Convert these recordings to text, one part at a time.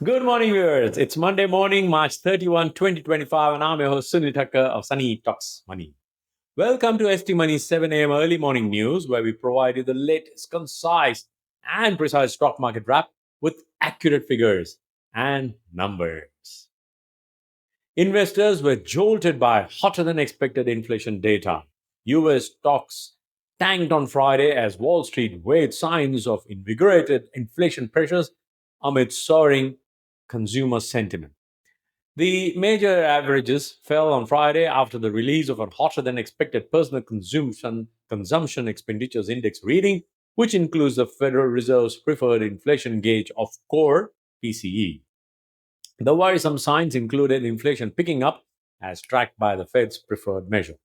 Good morning, viewers. It's Monday morning, March 31, 2025, and I'm your host, Sunil Thakker of Sunny Talks Money. Welcome to ST Money's 7 a.m. early morning news, where we provide you the latest, concise, and precise stock market wrap with accurate figures and numbers. Investors were jolted by hotter than expected inflation data. US stocks tanked on Friday as Wall Street weighed signs of invigorated inflation pressures amid soaring consumer sentiment. The major averages fell on Friday after the release of a hotter than expected personal consumption expenditures index reading, which includes the Federal Reserve's preferred inflation gauge of core PCE. The worrisome signs included inflation picking up as tracked by the Fed's preferred measure.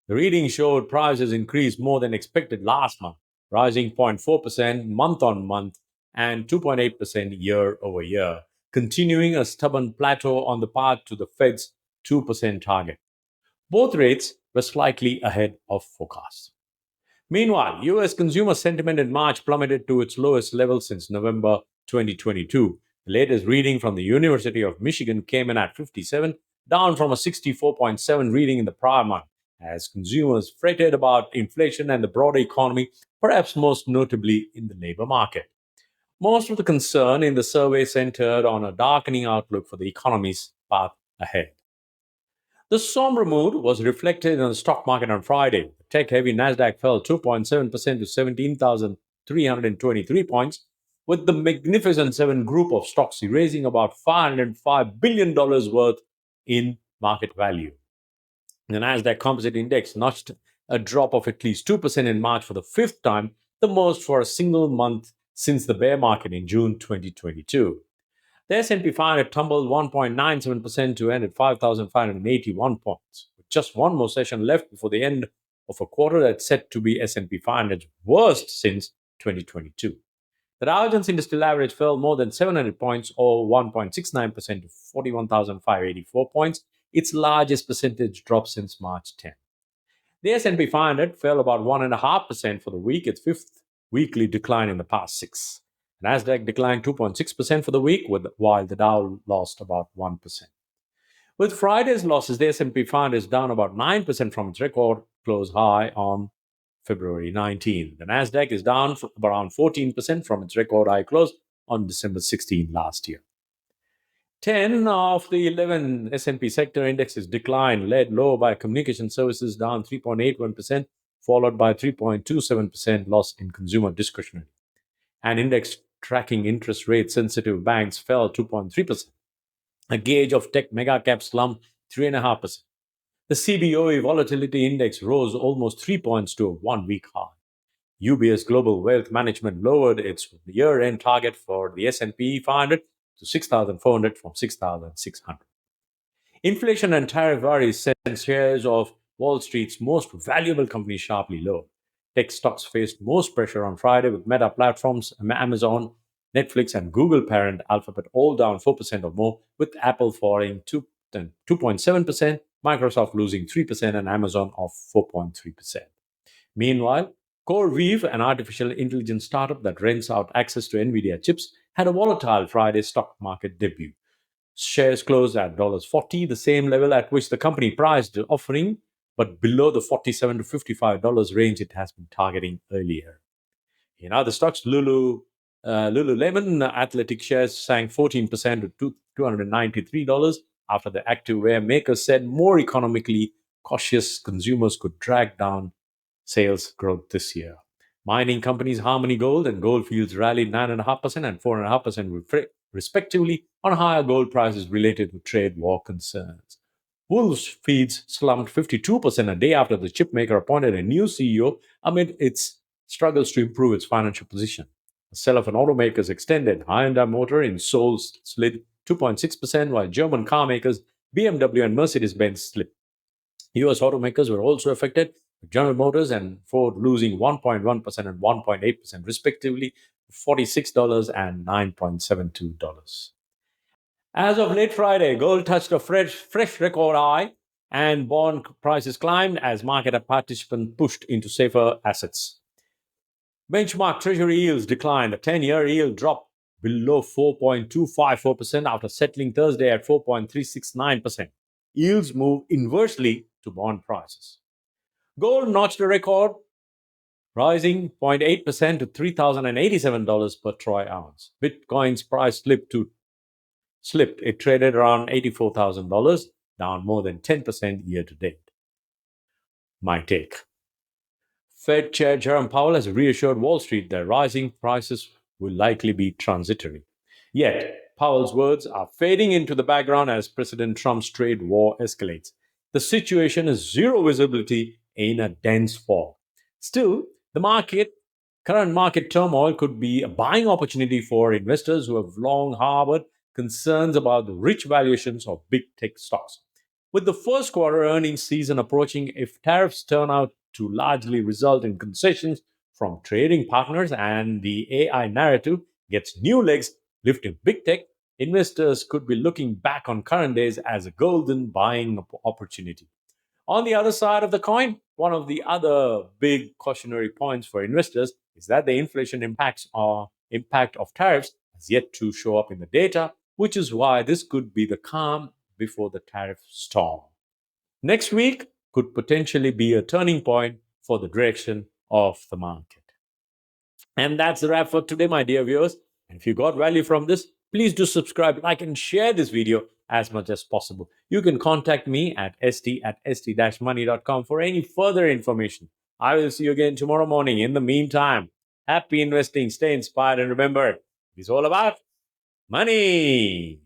The reading showed prices increased more than expected last month, rising 0.4% month on month and 2.8% year over year, continuing a stubborn plateau on the path to the Fed's 2% target. Both rates were slightly ahead of forecasts. Meanwhile, US consumer sentiment in March plummeted to its lowest level since November 2022. The latest reading from the University of Michigan came in at 57, down from a 64.7 reading in the prior month, as consumers fretted about inflation and the broader economy, perhaps most notably in the labor market. Most of the concern in the survey centered on a darkening outlook for the economy's path ahead. The somber mood was reflected in the stock market on Friday. The tech-heavy Nasdaq fell 2.7% to 17,323 points, with the Magnificent Seven group of stocks erasing about $505 billion worth in market value. The Nasdaq Composite Index notched a drop of at least 2% in March for the fifth time, the most for a single month since the bear market in June 2022. The S&P 500 tumbled 1.97% to end at 5,581 points. With just one more session left before the end of a quarter that's set to be S&P 500's worst since 2022. The Dow Jones Industrial Average fell more than 700 points, or 1.69% to 41,584 points, its largest percentage drop since March 10. The S&P 500 fell about 1.5% for the week, its fifth weekly decline in the past six. Nasdaq declined 2.6% for the week, while the Dow lost about 1%. With Friday's losses, the S&P 500 is down about 9% from its record close high on February 19. The Nasdaq is down around 14% from its record high close on December 16 last year. 10 of the 11 S&P sector indexes declined, led lower by communication services down 3.81%, followed by 3.27% loss in consumer discretionary. And index tracking interest rate sensitive banks fell 2.3%. A gauge of tech mega cap slumped 3.5%. The CBOE volatility index rose almost 3 points to a 1-week high. UBS Global Wealth Management lowered its year-end target for the S&P 500 to 6,400 from 6,600. Inflation and tariff worries sent shares of Wall Street's most valuable companies sharply lower. Tech stocks faced most pressure on Friday, with Meta platforms, Amazon, Netflix, and Google parent Alphabet all down 4% or more, with Apple falling 2.7%, Microsoft losing 3%, and Amazon off 4.3%. Meanwhile, CoreWeave, an artificial intelligence startup that rents out access to NVIDIA chips, had a volatile Friday stock market debut. Shares closed at $40, the same level at which the company priced the offering, but below the $47 to $55 range it has been targeting earlier. In other stocks, Lululemon athletic shares sank 14% to $293 after the activewear maker said more economically cautious consumers could drag down sales growth this year. Mining companies Harmony Gold and Goldfields rallied 9.5% and 4.5% respectively on higher gold prices related to trade war concerns. Wolves Feeds slumped 52% a day after the chipmaker appointed a new CEO amid its struggles to improve its financial position. The sell of an automaker's extended. Hyundai Motor in Seoul slid 2.6%, while German car makers BMW and Mercedes-Benz slipped. US automakers were also affected, with General Motors and Ford losing 1.1% and 1.8% respectively, $46 and $9.72. As of late Friday, gold touched a fresh record high, and bond prices climbed as market participants pushed into safer assets. Benchmark treasury yields declined. The 10-year yield dropped below 4.254% after settling Thursday at 4.369%. Yields move inversely to bond prices. Gold notched a record, rising 0.8% to $3,087 per troy ounce. Bitcoin's price slipped. It traded around $84,000, down more than 10% year to date. My take. Fed Chair Jerome Powell has reassured Wall Street that rising prices will likely be transitory. Yet, Powell's words are fading into the background as President Trump's trade war escalates. The situation is zero visibility in a dense fog. Still, current market turmoil could be a buying opportunity for investors who have long harbored concerns about the rich valuations of big tech stocks. With the first quarter earnings season approaching, if tariffs turn out to largely result in concessions from trading partners and the AI narrative gets new legs lifting big tech, investors could be looking back on current days as a golden buying opportunity. On the other side of the coin, one of the other big cautionary points for investors is that the inflation impact of tariffs has yet to show up in the data, which is why this could be the calm before the tariff storm. Next week could potentially be a turning point for the direction of the market. And that's the wrap for today, my dear viewers. And if you got value from this, please do subscribe, like, and share this video as much as possible. You can contact me at st@st-money.com for any further information. I will see you again tomorrow morning. In the meantime, happy investing, stay inspired, and remember, it's all about money.